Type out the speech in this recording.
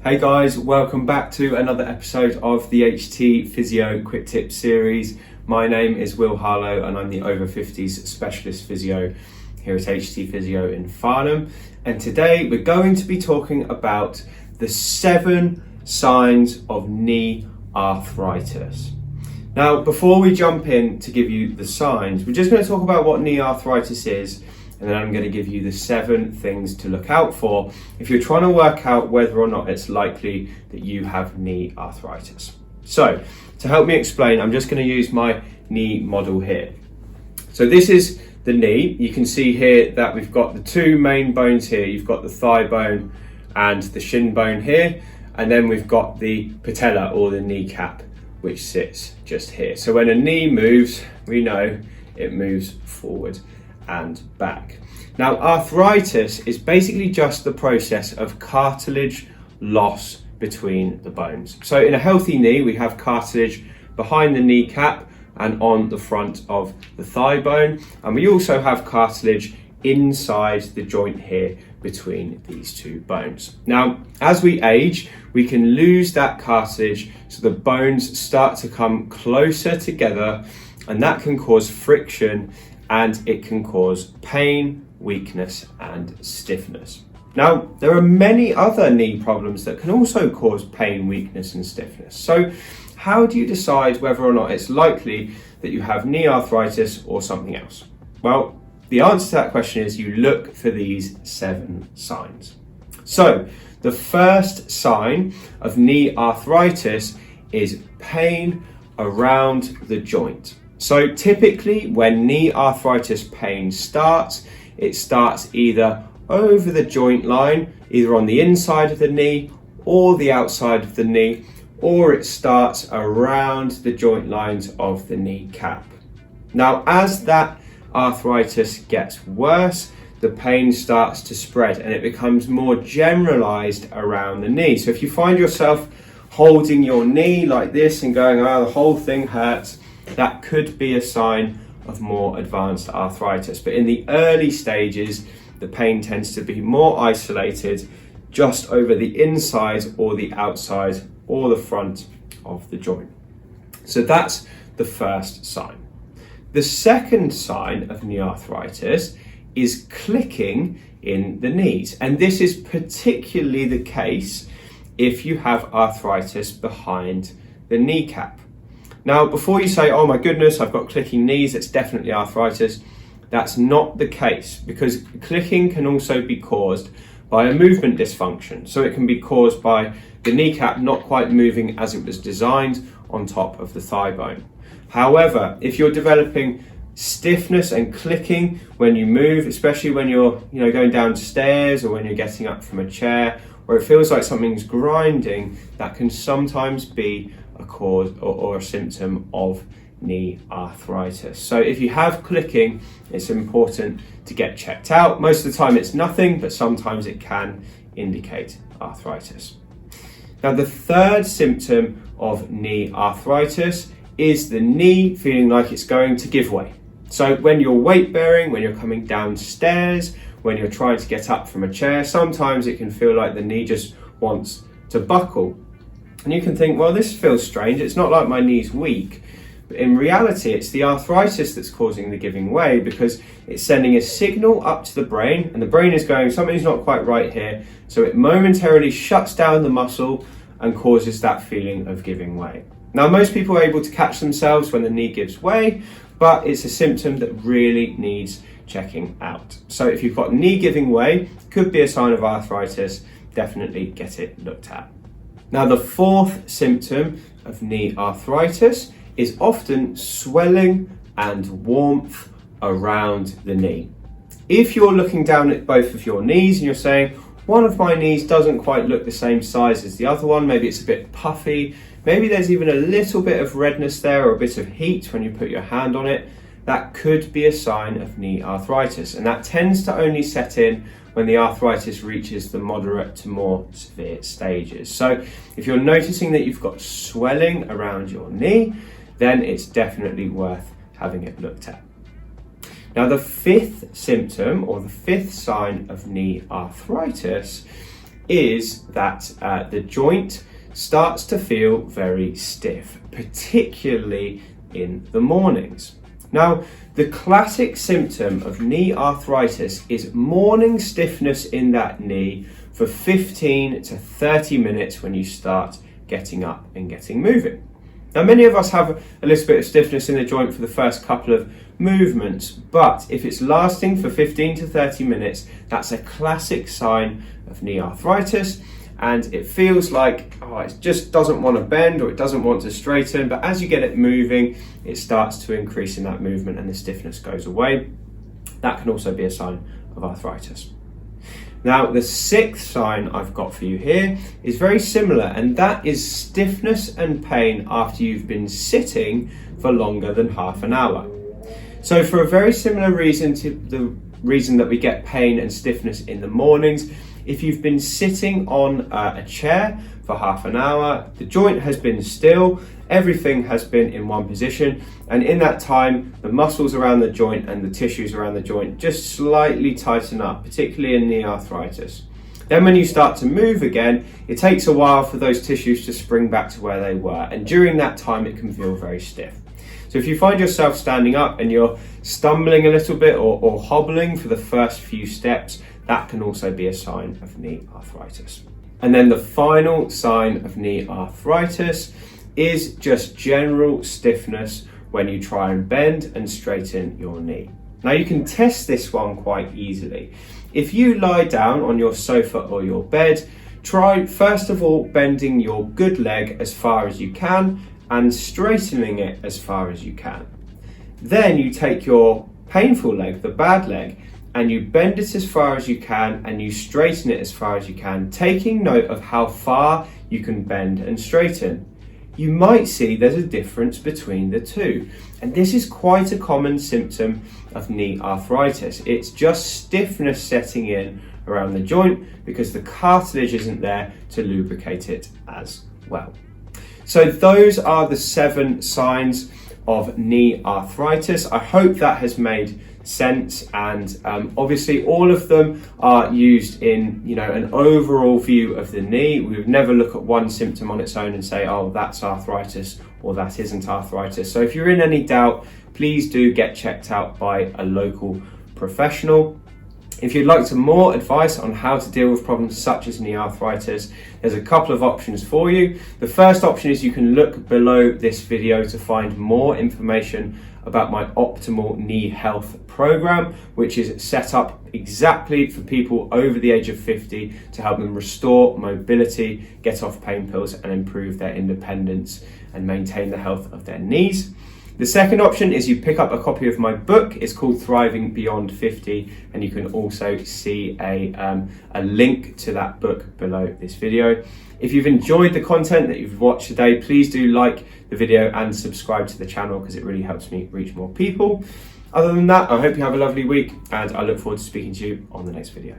Hey guys, welcome back to another episode of the HT Physio Quick Tips series. My name is Will Harlow and I'm the Over-Fifties Specialist Physio here at HT Physio in Farnham. And today we're going to be talking about the 7 signs of knee arthritis. Now, before we jump in to give you the signs, we're just going to talk about what knee arthritis is, and then I'm going to give you the 7 things to look out for if you're trying to work out whether or not it's likely that you have knee arthritis. So, to help me explain, I'm just going to use my knee model here. So this is the knee. You can see here that we've got the 2 main bones here. You've got the thigh bone and the shin bone here, and then we've got the patella or the kneecap, which sits just here. So when a knee moves, we know it moves forward and back. Now, arthritis is basically just the process of cartilage loss between the bones. So in a healthy knee, we have cartilage behind the kneecap and on the front of the thigh bone. And we also have cartilage inside the joint here between these 2 bones. Now, as we age, we can lose that cartilage, so the bones start to come closer together, and that can cause friction and it can cause pain, weakness and stiffness. Now, there are many other knee problems that can also cause pain, weakness and stiffness. So how do you decide whether or not it's likely that you have knee arthritis or something else? Well, the answer to that question is you look for these 7 signs. So the first sign of knee arthritis is pain around the joint. So typically when knee arthritis pain starts, it starts either over the joint line, either on the inside of the knee or the outside of the knee, or it starts around the joint lines of the kneecap. Now, as that arthritis gets worse, the pain starts to spread and it becomes more generalized around the knee. So if you find yourself holding your knee like this and going, oh, the whole thing hurts, that could be a sign of more advanced arthritis. But in the early stages, the pain tends to be more isolated just over the inside or the outside or the front of the joint. So that's the first sign. The second sign of knee arthritis is clicking in the knees. And this is particularly the case if you have arthritis behind the kneecap. Now, before you say, oh my goodness, I've got clicking knees, it's definitely arthritis, that's not the case, because clicking can also be caused by a movement dysfunction. So it can be caused by the kneecap not quite moving as it was designed on top of the thigh bone. However, if you're developing stiffness and clicking when you move, especially when you're going downstairs or when you're getting up from a chair, or it feels like something's grinding, that can sometimes be a cause or a symptom of knee arthritis. So if you have clicking, it's important to get checked out. Most of the time it's nothing, but sometimes it can indicate arthritis. Now, the third symptom of knee arthritis is the knee feeling like it's going to give way. So when you're weight bearing, when you're coming downstairs, when you're trying to get up from a chair, sometimes it can feel like the knee just wants to buckle. And you can think, well, this feels strange. It's not like my knee's weak. But in reality, it's the arthritis that's causing the giving way, because it's sending a signal up to the brain, and the brain is going, something's not quite right here. So it momentarily shuts down the muscle and causes that feeling of giving way. Now, most people are able to catch themselves when the knee gives way, but it's a symptom that really needs checking out. So if you've got knee giving way, could be a sign of arthritis, definitely get it looked at. Now, the fourth symptom of knee arthritis is often swelling and warmth around the knee. If you're looking down at both of your knees and you're saying, one of my knees doesn't quite look the same size as the other one, maybe it's a bit puffy, maybe there's even a little bit of redness there or a bit of heat when you put your hand on it, that could be a sign of knee arthritis. And that tends to only set in when the arthritis reaches the moderate to more severe stages. So if you're noticing that you've got swelling around your knee, then it's definitely worth having it looked at. Now, the fifth symptom or the fifth sign of knee arthritis is that the joint starts to feel very stiff, particularly in the mornings. Now, the classic symptom of knee arthritis is morning stiffness in that knee for 15 to 30 minutes when you start getting up and getting moving. Now, many of us have a little bit of stiffness in the joint for the first couple of movements, but if it's lasting for 15 to 30 minutes, that's a classic sign of knee arthritis, and it feels like, it just doesn't want to bend or it doesn't want to straighten, but as you get it moving, it starts to increase in that movement and the stiffness goes away. That can also be a sign of arthritis. Now, the sixth sign I've got for you here is very similar, and that is stiffness and pain after you've been sitting for longer than half an hour. So for a very similar reason to the reason that we get pain and stiffness in the mornings, if you've been sitting on a chair for half an hour, the joint has been still, everything has been in one position, and in that time, the muscles around the joint and the tissues around the joint just slightly tighten up, particularly in knee arthritis. Then when you start to move again, it takes a while for those tissues to spring back to where they were, and during that time, it can feel very stiff. So if you find yourself standing up and you're stumbling a little bit or hobbling for the first few steps, that can also be a sign of knee arthritis. And then the final sign of knee arthritis is just general stiffness when you try and bend and straighten your knee. Now, you can test this one quite easily. If you lie down on your sofa or your bed, try first of all bending your good leg as far as you can and straightening it as far as you can. Then you take your painful leg, the bad leg, and you bend it as far as you can and you straighten it as far as you can, taking note of how far you can bend and straighten. You might see there's a difference between the two, and this is quite a common symptom of knee arthritis. It's just stiffness setting in around the joint because the cartilage isn't there to lubricate it as well. So those are the 7 signs of knee arthritis. I hope that has made sense, and obviously all of them are used in an overall view of the knee. We would never look at one symptom on its own and say, oh, that's arthritis or that isn't arthritis. So if you're in any doubt, please do get checked out by a local professional. If you'd like some more advice on how to deal with problems such as knee arthritis, there's a couple of options for you. The first option is you can look below this video to find more information about my optimal knee health program, which is set up exactly for people over the age of 50 to help them restore mobility, get off pain pills, and improve their independence and maintain the health of their knees. The second option is you pick up a copy of my book. It's called Thriving Beyond 50, and you can also see a link to that book below this video. If you've enjoyed the content that you've watched today, please do like the video and subscribe to the channel because it really helps me reach more people. Other than that, I hope you have a lovely week, and I look forward to speaking to you on the next video.